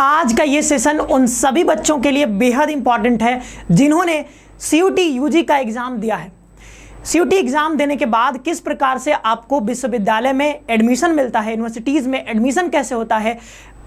आज का ये सेशन उन सभी बच्चों के लिए बेहद इंपॉर्टेंट है जिन्होंने CUT यूजी का एग्जाम दिया है। CUT एग्जाम देने के बाद किस प्रकार से आपको विश्वविद्यालय में एडमिशन मिलता है, यूनिवर्सिटीज़ में एडमिशन कैसे होता है,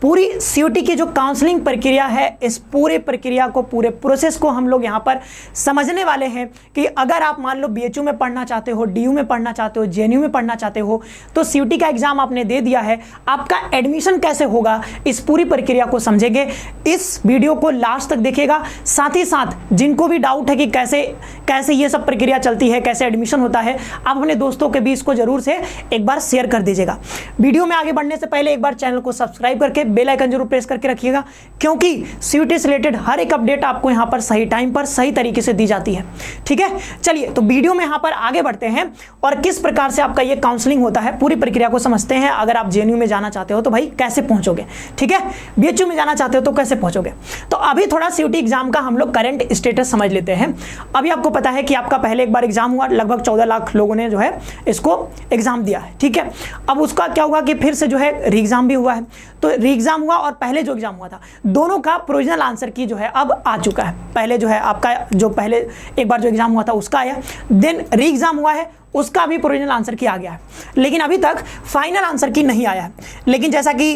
पूरी CUT की जो काउंसलिंग प्रक्रिया है, इस पूरे प्रक्रिया को, पूरे प्रोसेस को हम लोग यहाँ पर समझने वाले हैं कि अगर आप मान लो BHU में पढ़ना चाहते हो, DU में पढ़ना चाहते हो, JNU में पढ़ना चाहते हो, तो CUT का एग्जाम आपने दे दिया है, आपका एडमिशन कैसे होगा, इस पूरी प्रक्रिया को समझेंगे। इस वीडियो को लास्ट तक देखिएगा। साथ ही साथ जिनको भी डाउट है कि कैसे कैसे ये सब प्रक्रिया चलती है, कैसे एडमिशन होता है, आप अपने दोस्तों के बीच को जरूर से एक बार शेयर कर दीजिएगा। वीडियो में आगे बढ़ने से पहले एक बार चैनल को सब्सक्राइब करके बेल आइकन जरूर प्रेस करके रखिएगा, क्योंकि CUT से रिलेटेड हर एक अपडेट आपको यहां पर सही टाइम पर सही तरीके से दी जाती है। ठीक है, चलिए तो वीडियो में यहां पर आगे बढ़ते हैं और किस प्रकार से आपका ये काउंसलिंग होता है पूरी प्रक्रिया को समझते हैं। अगर आप JNU में जाना चाहते हो तो भाई कैसे पहुंचोगे, ठीक है, BHU में जाना चाहते हो तो कैसे पहुंचोगे। तो अभी थोड़ा CUT एग्जाम का हम लोग करंट स्टेटस समझ लेते हैं। अभी आपको पता है कि आपका पहले एक बार एग्जाम हुआ, लगभग 14 लाख लोगों ने जो है इसको एग्जाम दिया है। ठीक है, अब उसका क्या हुआ कि फिर से जो है री एग्जाम भी हुआ है। तो री एग्जाम हुआ और पहले जो एग्जाम हुआ था, दोनों का प्रोविजनल आंसर की जो है अब आ चुका है। पहले जो है आपका जो पहले एक बार जो एग्जाम हुआ था उसका आया, देन री एग्जाम हुआ है, उसका भी प्रोविजनल आंसर की आ गया है, लेकिन अभी तक फाइनल आंसर की नहीं आया है। लेकिन जैसा कि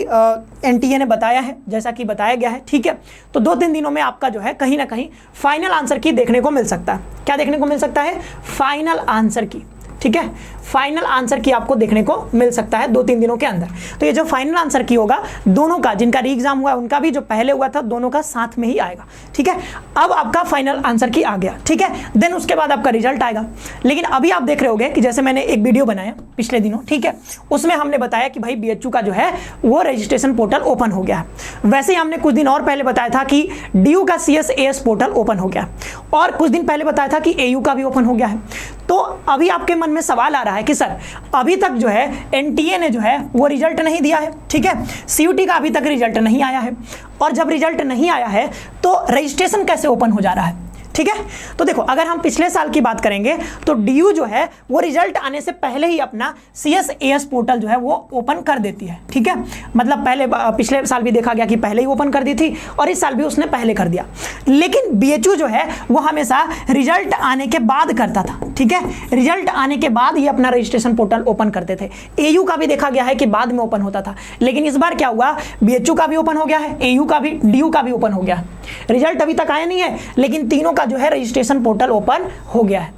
NTA ने बताया है, जैसा कि बताया गया है, ठीक है, तो 2-3 दिनों में आपका जो है कहीं ना कहीं फाइनल आंसर की देखने को मिल सकता है। क्या देखने को मिल सकता है? फाइनल आंसर की। ठीक है, फाइनल आंसर की आपको देखने को मिल सकता है 2-3 दिनों के अंदर। तो ये जो फाइनल आंसर की होगा, दोनों का, जिनका री एग्जाम हुआ उनका भी, जो पहले हुआ था, दोनों का साथ में ही आएगा। ठीक है, अब आपका फाइनल आंसर की आ गया। ठीक है, देन उसके बाद आपका रिजल्ट आएगा। लेकिन अभी आप देख रहे होगे कि जैसे मैंने एक वीडियो बनाया पिछले दिनों, ठीक है, उसमें हमने बताया कि भाई BHU का जो है वो रजिस्ट्रेशन पोर्टल ओपन हो गया है। वैसे ही हमने कुछ दिन और पहले बताया था कि DU का CS-AS पोर्टल ओपन हो गया, और कुछ दिन पहले बताया था कि AU का भी ओपन हो गया है। तो अभी आपके मन में सवाल आ रहा है कि सर अभी तक जो है NTA ने जो है वो रिजल्ट नहीं दिया है। ठीक है, CUT का अभी तक रिजल्ट नहीं आया है, और जब रिजल्ट नहीं आया है तो रजिस्ट्रेशन कैसे ओपन हो जा रहा है। ठीक है, तो देखो अगर हम पिछले साल की बात करेंगे तो DU जो है वो रिजल्ट आने से पहले ही अपना CS-AS पोर्टल जो है वो ओपन कर देती है। ठीक है, मतलब पहले पिछले साल भी देखा गया कि पहले ही ओपन कर दी थी, और इस साल भी उसने पहले कर दिया। लेकिन BHU जो है वो हमेशा रिजल्ट आने के बाद करता था। ठीक है, रिजल्ट आने के बाद ही अपना रजिस्ट्रेशन पोर्टल ओपन करते थे। AU का भी देखा गया है कि बाद में ओपन होता था, लेकिन इस बार क्या हुआ, BHU का भी ओपन हो गया है, AU का भी, DU का भी ओपन हो गया है। रिजल्ट अभी तक आया नहीं है, लेकिन तीनों का जो है रजिस्ट्रेशन पोर्टल ओपन हो गया है।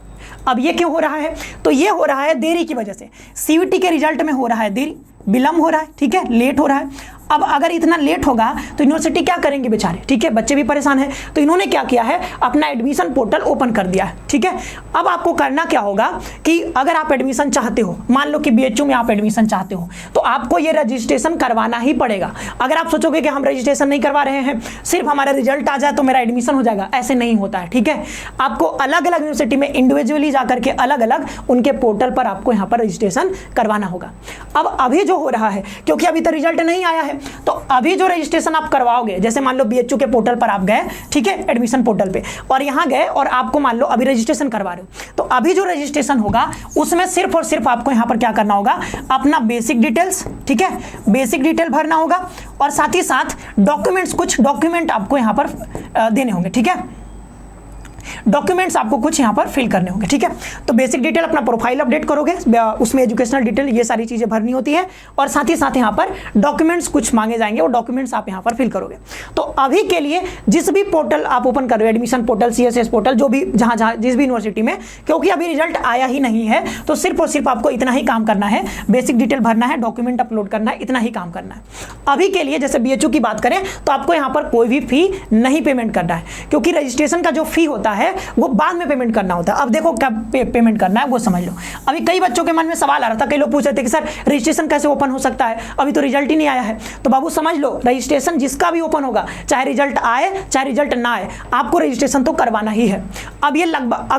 अब ये क्यों हो रहा है? तो ये हो रहा है देरी की वजह से। CUT के रिजल्ट में हो रहा है देरी, विलंब हो रहा है। ठीक है, लेट हो रहा है। अब अगर इतना लेट होगा तो यूनिवर्सिटी क्या करेंगे बेचारे, ठीक है, बच्चे भी परेशान हैं। तो इन्होंने क्या किया है, अपना एडमिशन पोर्टल ओपन कर दिया है। ठीक है, अब आपको करना क्या होगा कि अगर आप एडमिशन चाहते हो, मान लो कि BHU में आप एडमिशन चाहते हो, तो आपको ये रजिस्ट्रेशन करवाना ही पड़ेगा। अगर आप सोचोगे कि हम रजिस्ट्रेशन नहीं करवा रहे हैं, सिर्फ हमारा रिजल्ट आ जाए तो मेरा एडमिशन हो जाएगा, ऐसे नहीं होता है। ठीक है, आपको अलग अलग यूनिवर्सिटी में इंडिविजुअली जाकर के अलग अलग उनके पोर्टल पर आपको यहाँ पर रजिस्ट्रेशन करवाना होगा। अब अभी जो हो रहा है, क्योंकि अभी तक रिजल्ट नहीं आया है, तो अभी जो रजिस्ट्रेशन आप करवाओगे, जैसे मान लो BHU के पोर्टल पर आप गए, ठीक है, एडमिशन पोर्टल पे, और यहां गए और आपको मान लो अभी रजिस्ट्रेशन करवा रहे हो, तो अभी जो रजिस्ट्रेशन होगा उसमें सिर्फ और सिर्फ आपको यहां पर क्या करना होगा, अपना बेसिक डिटेल्स, ठीक है, बेसिक डिटेल भरना होगा, और साथ ही साथ डॉक्यूमेंट्स, कुछ डॉक्यूमेंट आपको यहां पर देने होंगे। ठीक है, डॉक्यूमेंट्स आपको कुछ यहाँ पर फिल करने होंगे। ठीक है, तो बेसिक डिटेल अपना प्रोफाइल अपडेट करोगे, उसमें एजुकेशनल डिटेल, ये सारी चीजें भरनी होती है, और साथ ही साथ यहाँ पर डॉक्यूमेंट्स कुछ मांगे जाएंगे, वो डॉक्यूमेंट्स आप यहाँ पर फिल करोगे। तो अभी के लिए जिस भी पोर्टल आप ओपन कर रहे हो, एडमिशन पोर्टल, CS-AS पोर्टल, जो भी जहाँ जिस भी यूनिवर्सिटी में, क्योंकि अभी रिजल्ट आया ही नहीं है, तो सिर्फ और सिर्फ आपको इतना ही काम करना है, बेसिक डिटेल भरना है, डॉक्यूमेंट अपलोड करना है, इतना ही काम करना है। अभी के लिए जैसे BHU की बात करें तो आपको यहाँ पर कोई भी फी नहीं पेमेंट करना है, क्योंकि रजिस्ट्रेशन का जो फी होता है वो बाद में पेमेंट करना होता है। अब देखो क्या पेमेंट करना है वो समझ लो। अभी कई बच्चों के मन में सवाल आ रहा था, कई लोग पूछ रहे थे कि सर रजिस्ट्रेशन कैसे ओपन हो सकता है, अभी तो रिजल्ट ही नहीं आया है। तो बाबू समझ लो, रजिस्ट्रेशन जिसका भी ओपन होगा, चाहे रिजल्ट आए चाहे रिजल्ट ना आए, आपको रजिस्ट्रेशन तो करवाना ही है। अब ये लगभग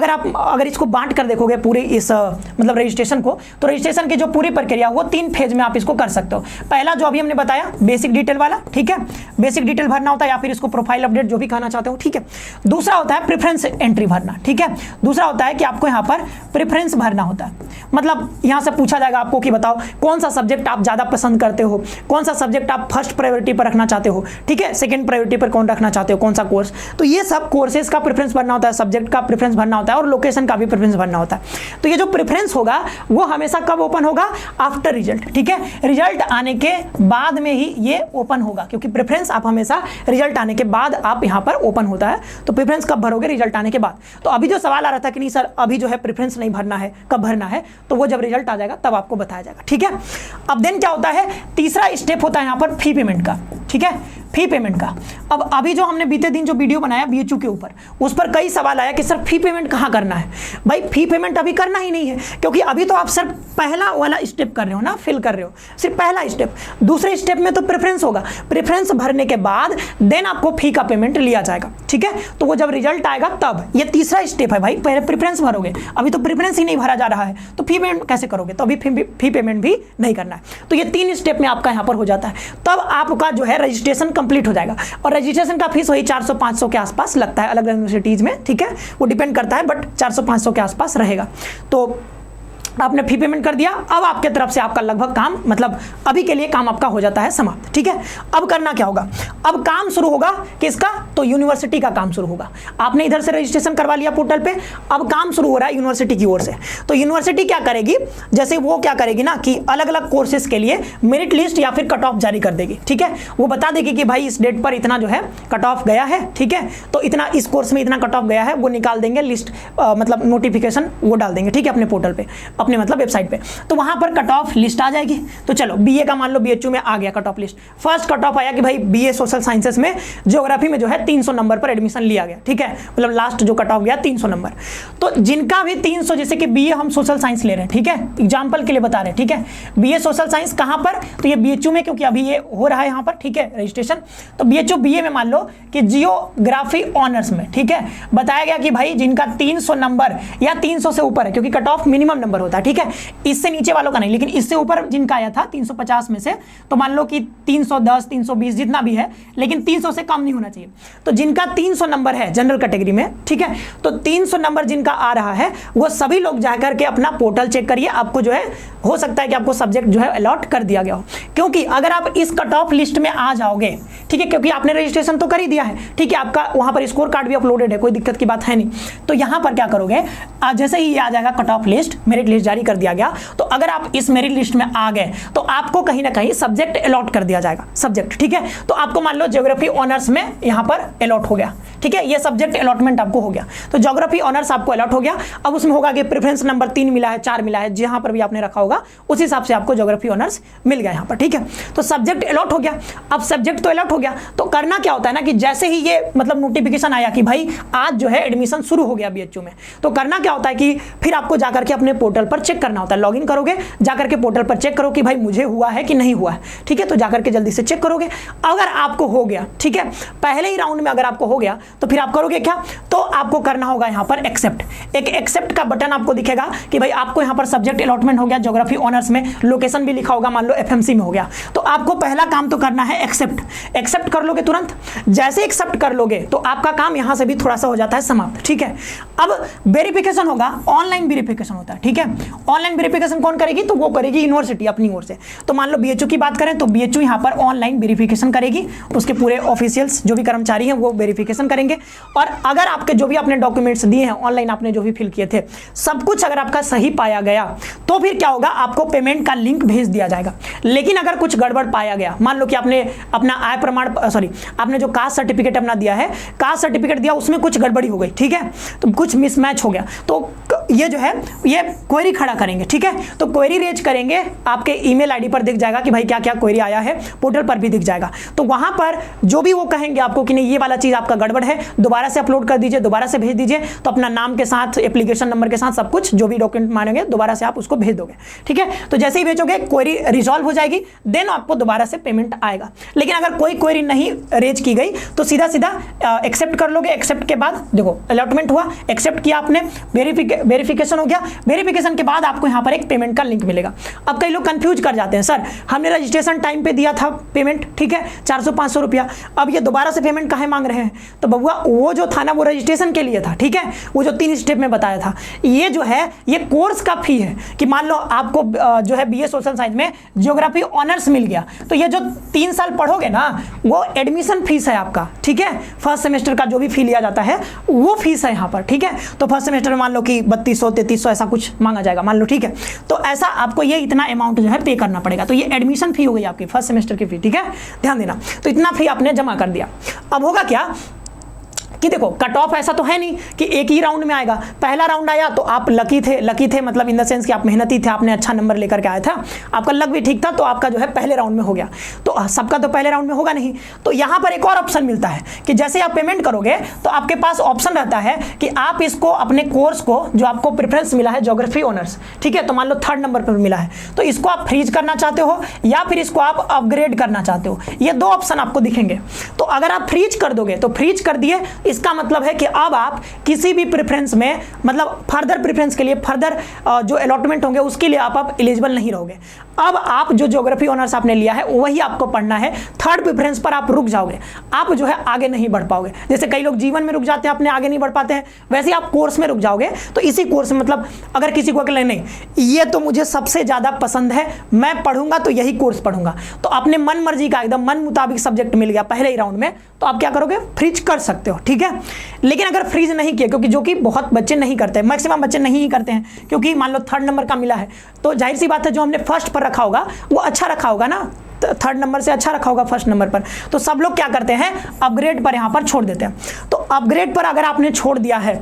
अगर इसको बांट कर देखोगे पूरे इस मतलब रजिस्ट्रेशन को, तो रजिस्ट्रेशन की जो पूरी प्रक्रिया वो 3 फेज में आप इसको कर सकते हो। पहला जो अभी हमने बताया बेसिक डिटेल वाला, ठीक है, बेसिक डिटेल भरना होता है, या फिर इसको प्रोफाइल अपडेट जो भी कहना चाहते हो, ठीक है। दूसरा होता है प्रेफरेंस एंट्री भरना, ठीक है। दूसरा होता है कि आपको यहाँ पर प्रेफरेंस भरना होता है, मतलब यहाँ से पूछा जाएगा आपको कि बताओ कौन सा सब्जेक्ट आप ज़्यादा पसंद करते हो, कौन सा सब्जेक्ट आप फर्स्ट प्रायोरिटी पर रखना चाहते हो, ठीक है, सेकंड प्रायोरिटी पर कौन रखना चाहते हो, कौन सा कोर्स। तो ये सब कोर्सेज का प्रेफरेंस भरना होता है, सब्जेक्ट का प्रेफरेंस भरना होता है और लोकेशन का भी प्रेफरेंस भरना होता है। तो ये जो प्रेफरेंस होगा वो हमेशा कब ओपन होगा? आफ्टर रिजल्ट, ठीक है। रिजल्ट आने के बाद में ही ये ओपन होगा, क्योंकि प्रेफरेंस आप हमेशा रिजल्ट आने के बाद आप यहाँ पर ओपन होता है। तो प्रेफरेंस कब भरोगे? रिजल्ट आने के बाद। तो अभी जो सवाल आ रहा था कि नहीं सर अभी जो है प्रेफरेंस नहीं भरना है, कब भरना है? तो वो जब रिजल्ट आ जाएगा तब आपको बताया जाएगा, ठीक है। अब देन क्या होता है? तीसरा स्टेप होता है यहाँ पर फी पेमेंट का, ठीक है, फी पेमेंट का। अब अभी जो हमने बीते दिन जो वीडियो बनाया बीएचयू के ऊपर, उस पर कई सवाल आया कि सर फी पेमेंट कहाँ करना है। भाई फी पेमेंट अभी करना ही नहीं है, क्योंकि अभी तो आप सिर्फ पहला वाला स्टेप कर रहे हो ना, फिल कर रहे हो, सिर्फ पहला स्टेप। दूसरे स्टेप में तो प्रेफरेंस होगा, प्रेफरेंस भरने के बाद देन आपको फी का पेमेंट लिया जाएगा, ठीक है। तो वो जब रिजल्ट आएगा तब, ये तीसरा स्टेप है भाई। पहले प्रेफरेंस भरोगे, अभी तो प्रेफरेंस ही नहीं भरा जा रहा है, तो फी पेमेंट कैसे करोगे? तो अभी फी पेमेंट भी नहीं करना है। तो ये 3 स्टेप में आपका यहाँ पर हो जाता है, तब आपका जो है रजिस्ट्रेशन कंप्लीट हो जाएगा। और रजिस्ट्रेशन का फीस वही 400-500 के आसपास लगता है अलग अलग यूनिवर्सिटीज में, ठीक है, वो डिपेंड करता है, बट 400-500 के आसपास रहेगा। तो आपने फी पेमेंट कर दिया, अब आपके तरफ से आपका लगभग काम, मतलब अभी के लिए काम आपका हो जाता है समाप्त, ठीक है। अब करना क्या होगा? अब काम शुरू होगा किसका? तो यूनिवर्सिटी का काम शुरू होगा। आपने इधर से रजिस्ट्रेशन करवा लिया पोर्टल पे, अब काम शुरू हो रहा है यूनिवर्सिटी की ओर से। तो यूनिवर्सिटी क्या करेगी? जैसे वो क्या करेगी ना कि अलग अलग कोर्सेज के लिए मेरिट लिस्ट या फिर कट ऑफ जारी कर देगी, ठीक है। वो बता देगी कि भाई इस डेट पर इतना जो है कट ऑफ गया है, ठीक है, तो इतना इस कोर्स में इतना कट ऑफ गया है, वो निकाल देंगे लिस्ट, मतलब नोटिफिकेशन वो डाल देंगे, ठीक है, अपने पोर्टल पे, अपने मतलब वेबसाइट पे। तो वहां पर कट ऑफ लिस्ट आ जाएगी। तो चलो बीए का मान लो बीएचयू में आ गया cut off list. First cut off आया कि भाई बीए सोशल साइंसेस में ज्योग्राफी में जो है 300 नंबर पर एडमिशन लिया गया, ठीक है, मतलब लास्ट जो कट ऑफ गया 300 नंबर। तो जिनका भी 300, जैसे कि बीए हम सोशल साइंस ले रहे हैं, ठीक है, एग्जाम्पल के लिए बता रहे हैं, ठीक है, बीए सोशल साइंस कहां पर? तो ये बीएचयू में, क्योंकि अभी ये हो रहा है यहाँ पर, ठीक है, रजिस्ट्रेशन। तो बीएचयू बीए में मान लो कि जियोग्राफी ऑनर्स में, ठीक है, बताया गया कि भाई जिनका 300 नंबर या 300 से ऊपर है, क्योंकि कट ऑफ मिनिमम नंबर होता है, ठीक है, इससे नीचे वालों का नहीं, लेकिन इससे ऊपर जिनका आया था 350 में से, तो मान लो कि 310, 320 जितना भी है, लेकिन 300 से कम नहीं होना चाहिए। तो जिनका 300 नंबर है जनरल कैटेगरी में, ठीक है, तो 300 नंबर जिनका आ रहा है वो सभी लोग जाकर के अपना पोर्टल चेक करिए। आपको जो है हो सकता है कि आपको सब्जेक्ट जो है अलॉट कर दिया गया हो, क्योंकि अगर आप इस कट ऑफ लिस्ट में आ जाओगे, ठीक है, क्योंकि आपने रजिस्ट्रेशन तो कर ही दिया है, ठीक है, आपका वहां पर स्कोर कार्ड भी अपलोडेड है, कोई दिक्कत की बात है नहीं। तो यहां पर क्या करोगे? जैसे ही आ जाएगा cut off list, merit list जारी कर दिया गया, तो अगर आप इस मेरिट लिस्ट में आ गए तो आपको कहीं ना कहीं सब्जेक्ट अलॉट कर दिया जाएगा, सब्जेक्ट, ठीक है। तो आपको मान लो ज्योग्राफी ऑनर्स में यहां पर अलॉट हो गया, ठीक है, ये सब्जेक्ट अलॉटमेंट आपको हो गया। तो ज्योग्राफी ऑनर्स आपको अलॉट हो गया। अब उसमें होगा कि प्रेफरेंस नंबर 3 मिला है, 4 मिला है, जहां पर भी आपने रखा होगा उस हिसाब से आपको ज्योग्राफी ऑनर्स मिल गया यहां पर, ठीक है। तो सब्जेक्ट अलॉट हो गया। अब सब्जेक्ट तो अलॉट हो गया, तो करना क्या होता है ना कि जैसे ही ये मतलब नोटिफिकेशन आया कि भाई आज जो है एडमिशन शुरू हो गया बीएचयू में, तो करना क्या होता है कि फिर आपको जाकर के अपने पोर्टल पर चेक करना होता है। लॉगिन करोगे, जाकर के पोर्टल पर चेक करो कि भाई मुझे हुआ है कि नहीं हुआ है, ठीक है, तो जाकर के जल्दी से चेक करोगे। अगर आपको हो गया, ठीक है, पहले ही राउंड में अगर आपको हो गया तो फिर आप करोगे क्या? तो आपको करना होगा यहाँ पर एक्सेप्ट। एक एक्सेप्ट का बटन आपको दिखेगा कि भाई आपको यहाँ पर सब्जेक्ट अलॉटमेंट हो गया ज्योग्राफी ऑनर्स में, लोकेशन भी लिखा होगा, मान लो एफएमसी में हो गया। तो आपको पहला काम तो करना है एक्सेप्ट। एक्सेप्ट कर लोगे तुरंत, जैसे एक्सेप्ट कर लोगे तो आपका काम यहाँ से भी थोड़ा सा हो जाता है समाप्त, ठीक है। अब वेरिफिकेशन होगा, ऑनलाइन वेरिफिकेशन होता है, ठीक है। ऑनलाइन वेरिफिकेशन कौन करेगी? तो वो करेगी यूनिवर्सिटी अपनी ओर से। तो मान लो बीएचयू की बात करें तो बीएचयू यहाँ पर ऑनलाइन वेरिफिकेशन करेगी, उसके पूरे ऑफिशियल्स जो भी कर्मचारी हैं वो वेरिफिकेशन करेंगे। और अगर आपके जो भी आपने डॉक्यूमेंट्स दिए हैं ऑनलाइन, आपने जो भी फिल किए थे, सब कुछ अगर आपका सही पाया गया तो फिर क्या होगा? आपको पेमेंट का लिंक भेज दिया जाएगा। लेकिन अगर कुछ गड़बड़ पाया गया, मान लो कि आपने अपना आय प्रमाण आपने जो कास्ट सर्टिफिकेट अपना दिया है, कास्ट सर्टिफिकेट दिया, उसमें कुछ गड़बड़ी हो गई, ठीक है, तो कुछ मिसमैच हो गया, तो ये जो है ये क्वेरी खड़ा करेंगे, ठीक है। तो क्वेरी रेज करेंगे, आपके ईमेल आईडी पर दिख जाएगा कि भाई क्या क्या क्वेरी आया है, पोर्टल पर भी दिख जाएगा। तो वहां पर जो भी वो कहेंगे आपको कि नहीं ये वाला चीज आपका गड़बड़ है, दोबारा से अपलोड कर दीजिए, दोबारा से भेज दीजिए, तो अपना नाम के साथ, एप्लीकेशन नंबर के साथ सब कुछ जो भी डॉक्यूमेंट मांगेंगे दोबारा से आप उसको भेज दोगे, ठीक है। तो जैसे ही भेजोगे क्वेरी रिजॉल्व हो जाएगी, देन आपको दोबारा से पेमेंट आएगा। लेकिन अगर कोई क्वेरी नहीं रेज की गई तो सीधा सीधा एक्सेप्ट कर लोगे। एक्सेप्ट के बाद देखो अलॉटमेंट हुआ, एक्सेप्ट किया आपने, वेरिफिकेशन हो गया। वेरिफिकेशन के बाद आपको यहाँ पर एक पेमेंट का लिंक मिलेगा। अब कई लोग कंफ्यूज कर जाते हैं, सर हमने रजिस्ट्रेशन टाइम पे दिया था पेमेंट, ठीक है 400-500 रुपया, अब ये दोबारा से पेमेंट काहे मांग रहे हैं? तो बबुआ वो जो था ना वो रजिस्ट्रेशन के लिए था, ठीक है, वो जो 3 स्टेप में बताया था। ये जो है ये कोर्स का फी है कि मान लो आपको जो है बीए सोशल साइंस में ज्योग्राफी ऑनर्स मिल गया, तो ये जो 3 साल पढ़ोगे ना वो एडमिशन फीस है आपका, ठीक है, फर्स्ट सेमेस्टर का जो भी फी लिया जाता है वो फीस है यहाँ पर, ठीक है। तो फर्स्ट सेमेस्टर में मान लो कि 3200-3300 ऐसा कुछ मांगा जाएगा, मान लो, ठीक है। तो ऐसा आपको ये इतना अमाउंट जो है पे करना पड़ेगा। तो ये एडमिशन फी हो गई आपकी फर्स्ट सेमेस्टर की फी, ठीक है, ध्यान देना। तो इतना फी आपने जमा कर दिया। अब होगा क्या कि देखो कट ऑफ ऐसा तो है नहीं कि एक ही राउंड में आएगा। पहला राउंड आया तो आप लकी थे मतलब इन द सेंस कि आप मेहनती थे, आपने अच्छा नंबर लेकर के आया था, आपका लक भी ठीक था, तो आपका जो है पहले राउंड में हो गया। तो सबका तो पहले राउंड में होगा नहीं, तो यहाँ पर एक और ऑप्शन मिलता है कि जैसे आप पेमेंट करोगे तो आपके पास ऑप्शन रहता है कि आप इसको अपने कोर्स को जो आपको प्रेफरेंस मिला है ज्योग्राफी ऑनर्स, ठीक है, तो मान लो 3rd नंबर पर मिला है, तो इसको आप फ्रीज करना चाहते हो या फिर इसको आप अपग्रेड करना चाहते हो। ये 2 ऑप्शन आपको दिखेंगे। तो अगर आप फ्रीज कर दोगे तो फ्रीज कर दिए, इसका मतलब है कि अब आप किसी भी प्रेफरेंस में मतलब फर्दर प्रेफरेंस के लिए फर्दर जो अलॉटमेंट होंगे उसके लिए आप एलिजिबल नहीं रहोगे। अब आप जो ज्योग्राफी ऑनर्स आपने लिया है वही आपको पढ़ना है, 3rd प्रेफरेंस पर आप रुक जाओगे, आप जो है आगे नहीं बढ़ पाओगे। जैसे कई लोग जीवन में रुक जाते हैं, अपने आगे नहीं बढ़ पाते हैं, वैसे आप कोर्स में रुक जाओगे। तो इसी कोर्स में मतलब अगर किसी को अकेले नहीं ये तो मुझे सबसे ज़्यादा पसंद है, मैं पढ़ूंगा तो यही कोर्स पढ़ूंगा, तो अपने मन मर्जी का एकदम मन मुताबिक सब्जेक्ट मिल गया पहले ही राउंड में, तो आप क्या करोगे? फ्रीज कर सकते हो, ठीक है। लेकिन अगर फ्रीज नहीं किया, क्योंकि जो कि बहुत बच्चे नहीं करते, मैक्सिमम बच्चे नहीं ही करते हैं, क्योंकि मान लो 3rd नंबर का मिला है तो जाहिर सी बात है जो हमने फर्स्ट पर रखा होगा वो अच्छा रखा होगा ना, 3rd नंबर से अच्छा रखा होगा फर्स्ट नंबर पर। तो सब लोग क्या करते हैं? अपग्रेड पर यहाँ पर छोड़ देते हैं। तो अपग्रेड पर अगर आपने छोड़ दिया है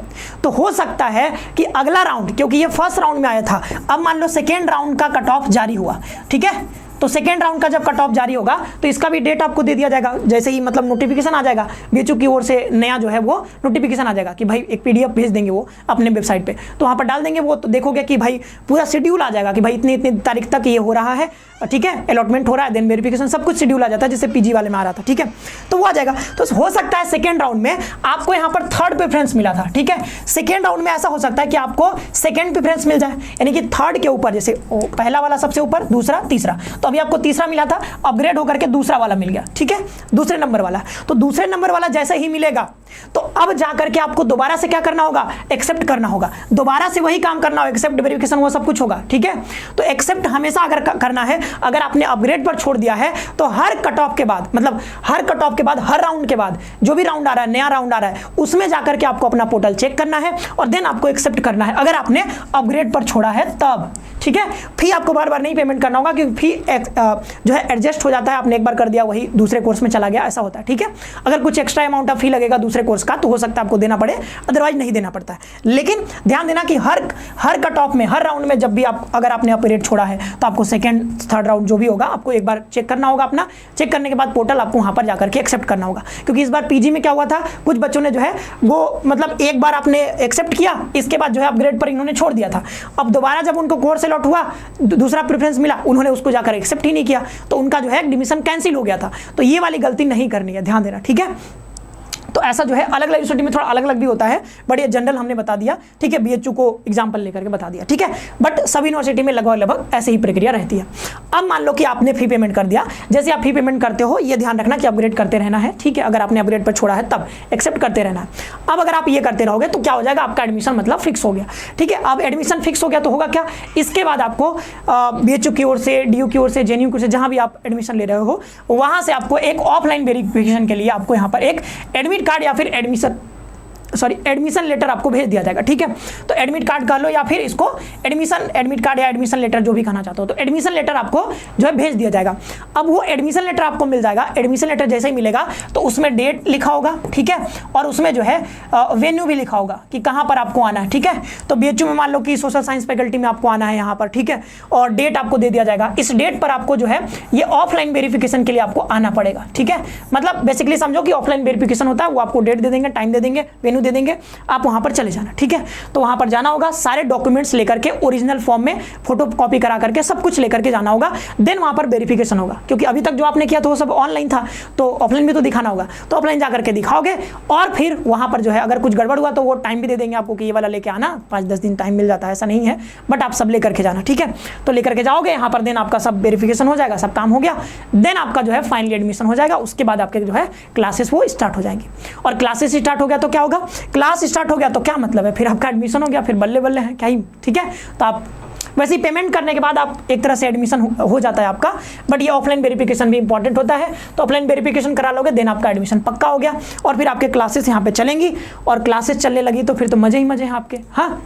तो हो सकता है कि अगला राउंड, क्योंकि ये फर्स्ट राउंड में आया था, अब मान लो 2nd राउंड का कट ऑफ जारी हुआ, ठीक है, तो 2nd राउंड का जब कट ऑफ जारी होगा तो इसका भी डेट आपको दे दिया जाएगा। जैसे ही मतलब नोटिफिकेशन आ जाएगा बीएचयू की ओर से, नया जो है वो नोटिफिकेशन आ जाएगा कि भाई एक पीडीएफ भेज देंगे वो अपने वेबसाइट पे, तो वहाँ पर डाल देंगे वो, तो देखोगे कि भाई पूरा शेड्यूल आ जाएगा कि भाई इतनी इतनी तारीख तक ये हो रहा है, ठीक है, अलॉटमेंट हो रहा है, देन वेरिफिकेशन, सब कुछ शेड्यूल आ जाता है, जैसे पीजी वाले में आ रहा था, ठीक है, तो वो आ जाएगा। तो हो सकता है 2nd राउंड में आपको यहाँ पर 3rd प्रेफरेंस मिला था, ठीक है, 2nd राउंड में ऐसा हो सकता है कि आपको 2nd प्रेफरेंस मिल जाए, यानी कि 3rd के ऊपर, जैसे पहला वाला सबसे ऊपर, दूसरा, तीसरा, तो अभी आपको तीसरा मिला था, अपग्रेड होकर के दूसरा वाला मिल गया, ठीक है, दूसरे नंबर वाला। तो दूसरे नंबर वाला जैसे ही मिलेगा तो अब जाकर के आपको दोबारा से क्या करना होगा? एक्सेप्ट करना होगा, दोबारा से वही काम करना होगा, एक्सेप्ट वेरिफिकेशन वो सब कुछ होगा, ठीक है। तो एक्सेप्ट हमेशा अगर करना है, अगर आपने अपग्रेड पर छोड़ दिया है तो हर कट ऑफ के बाद, मतलब हर कट ऑफ के बाद, हर राउंड के बाद, जो भी राउंड आ रहा है, नया राउंड आ रहा है, उसमें जाकर के आपको अपना पोर्टल चेक करना है और देन आपको एक्सेप्ट करना है, अगर आपने अपग्रेड पर छोड़ा है तब, ठीक है। फी आपको बार बार नहीं पेमेंट करना होगा, क्योंकि फी जो है एडजस्ट हो जाता है, आपने एक बार कर दिया वही दूसरे कोर्स में चला गया, ऐसा होता है, ठीक है। अगर कुछ एक्स्ट्रा अमाउंट ऑफ फी लगेगा दूसरे कोर्स का तो हो सकता है आपको देना पड़े, अदरवाइज नहीं देना पड़ता है। लेकिन ध्यान देना कि हर कट ऑफ में, हर राउंड में जब भी आप, अगर आपने अपग्रेड छोड़ा है तो आपको 2nd 3rd राउंड जो भी होगा आपको एक बार चेक करना होगा अपना, चेक करने के बाद पोर्टल आपको वहां पर जाकर के एक्सेप्ट करना होगा। क्योंकि इस बार पीजी में क्या हुआ था, कुछ बच्चों ने जो है वो मतलब एक बार आपने एक्सेप्ट किया, इसके बाद जो है अपग्रेड पर इन्होंने छोड़ दिया था, अब दोबारा जब उनको कोर्स अलॉट हुआ, दूसरा प्रेफरेंस मिला, उन्होंने उसको जाकर एक्सेप्ट ही नहीं किया, तो उनका जो है एडमिशन कैंसिल हो गया था। तो ये वाली गलती नहीं करनी है, ध्यान देना, ठीक है। तो ऐसा जो है अलग अलग यूनिवर्सिटी में थोड़ा अलग अलग भी होता है, बट ये जनरल हमने बता दिया, ठीक है, बीएचयू को एग्जांपल लेकर के बता दिया, ठीक है। बट सभी यूनिवर्सिटी में लगभग ऐसे ही प्रक्रिया रहती है। अब मान लो कि आपने फी पेमेंट कर दिया, जैसे आप फी पेमेंट करते हो ये ध्यान रखना कि अपग्रेड करते रहना है, ठीक है, अगर आपने अपग्रेड पर छोड़ा है तब एक्सेप्ट करते रहना है। अब अगर आप ये करते रहोगे तो क्या हो जाएगा, आपका एडमिशन मतलब फिक्स हो गया, ठीक है। अब एडमिशन फिक्स हो गया तो होगा क्या, इसके बाद आपको बीएचयू की ओर से, डीयू की ओर से, जेएनयू की ओर से, जहां भी आप एडमिशन ले रहे हो वहां से आपको एक ऑफलाइन वेरिफिकेशन के लिए आपको यहाँ पर एक एडमिट कार्ड या फिर एडमिशन लेटर आपको भेज दिया जाएगा, ठीक है। तो एडमिट कार्ड कर लो या फिर इसको एडमिट कार्ड या एडमिशन लेटर जो भी कहना चाहते हो, तो एडमिशन लेटर आपको जो है भेज दिया जाएगा। अब वो एडमिशन लेटर आपको मिल जाएगा, एडमिशन लेटर जैसे ही मिलेगा तो उसमें डेट लिखा होगा, ठीक है, और उसमें जो है वेन्यू भी लिखा होगा कि कहाँ पर आपको आना है, ठीक है। तो बीएचयू में मान लो कि सोशल साइंस फैकल्टी में आपको आना है यहाँ पर, ठीक है, और डेट आपको दे दिया जाएगा, इस डेट पर आपको जो है ये ऑफलाइन वेरिफिकेशन के लिए आपको आना पड़ेगा, ठीक है। मतलब बेसिकली समझो कि ऑफलाइन वेरिफिकेशन होता है, वो आपको डेट दे देंगे, टाइम दे देंगे, वेन्यू दे देंगे, आप वहाँ पर चले जाना, ठीक है। तो वहाँ पर जाना होगा, सारे डॉक्यूमेंट्स लेकर के ओरिजिनल फॉर्म में फोटो कॉपी करा करके सब कुछ लेकर के जाना होगा। देन वहाँ पर वेरिफिकेशन होगा, क्योंकि अभी तक जो आपने किया तो वो सब ऑनलाइन था, तो ऑफलाइन भी तो दिखाना होगा, तो ऑफलाइन जा करके दिखाओगे। और फिर वहाँ पर जो है अगर कुछ गड़बड़ हुआ तो वो टाइम भी दे देंगे आपको कि ये वाला लेके आना, 5-10 दिन टाइम मिल जाता है, ऐसा नहीं है, बट आप सब लेकर के जाना, ठीक है। तो लेकर के जाओगे यहाँ पर, देन आपका सब वेरिफिकेशन हो जाएगा, सब काम हो गया, देन आपका जो है फाइनली एडमिशन हो जाएगा। उसके बाद आपके जो है क्लासेस वो स्टार्ट हो जाएंगी। और क्लासेस स्टार्ट हो गया तो क्या होगा, क्लास स्टार्ट हो गया तो क्या मतलब है, फिर आपका एडमिशन हो गया, फिर बल्ले बल्ले हैं क्या ही, ठीक है। तो आप वैसे ही पेमेंट करने के बाद आप एक तरह से एडमिशन हो जाता है आपका, बट ये ऑफलाइन वेरिफिकेशन भी इंपॉर्टेंट होता है। तो ऑफलाइन वेरिफिकेशन करा लोगे, देन आपका एडमिशन पक्का हो गया, और फिर आपके क्लासेस यहाँ पे चलेंगी, और क्लासेस चलने लगी तो फिर तो मजे ही मजे हैं आपके, हाँ।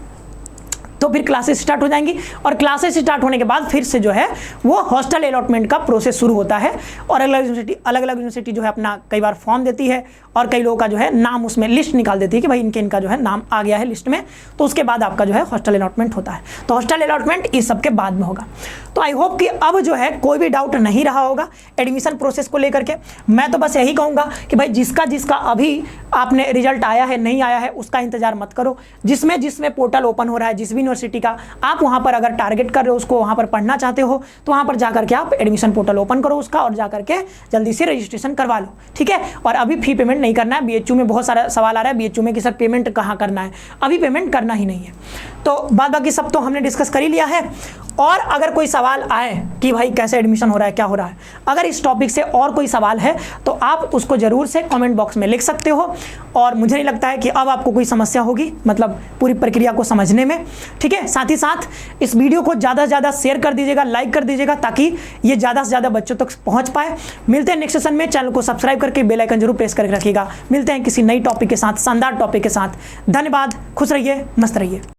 तो फिर क्लासेस स्टार्ट हो जाएंगी, और क्लासेस स्टार्ट होने के बाद फिर से जो है वो हॉस्टल अलॉटमेंट का प्रोसेस शुरू होता है। और अलग अलग यूनिवर्सिटी जो है अपना कई बार फॉर्म देती है, और कई लोगों का जो है नाम उसमें लिस्ट निकाल देती है कि भाई इनका जो है नाम आ गया है लिस्ट में, तो उसके बाद आपका जो है हॉस्टल अलॉटमेंट होता है। तो हॉस्टल अलॉटमेंट इस सब के बाद में होगा। तो आई होप कि अब जो है कोई भी डाउट नहीं रहा होगा एडमिशन प्रोसेस को लेकर के। मैं तो बस यही कहूँगा कि भाई जिसका अभी आपने रिजल्ट आया है नहीं आया है उसका इंतजार मत करो। जिसमें पोर्टल ओपन हो रहा है, जिस भी यूनिवर्सिटी का आप वहाँ पर अगर टारगेट कर रहे हो, उसको वहाँ पर पढ़ना चाहते हो, तो वहाँ पर जाकर के आप एडमिशन पोर्टल ओपन करो उसका, और जाकर के जल्दी से रजिस्ट्रेशन करवा लो, ठीक है। और अभी फी पेमेंट नहीं करना है। बीएचयू में बहुत सारा सवाल आ रहा है बीएचयू में कि सर पेमेंट कहाँ करना है, अभी पेमेंट करना ही नहीं है। तो बाद बाकी सब तो हमने डिस्कस कर ही लिया है। और अगर कोई सवाल आए कि भाई कैसे एडमिशन हो रहा है, क्या हो रहा है, अगर इस टॉपिक से और कोई सवाल है तो आप उसको जरूर से कमेंट बॉक्स में लिख सकते हो। और मुझे नहीं लगता है कि अब आपको कोई समस्या होगी, मतलब पूरी प्रक्रिया को समझने में, ठीक है। साथ ही साथ इस वीडियो को ज़्यादा से ज़्यादा शेयर कर दीजिएगा, लाइक कर दीजिएगा, ताकि ये ज़्यादा से ज़्यादा बच्चों तक पहुँच पाए। मिलते हैं नेक्स्ट सेशन में, चैनल को सब्सक्राइब करके बेल आइकन जरूर प्रेस करके रखिएगा। मिलते हैं किसी नई टॉपिक के साथ, शानदार टॉपिक के साथ। धन्यवाद, खुश रहिए, मस्त रहिए।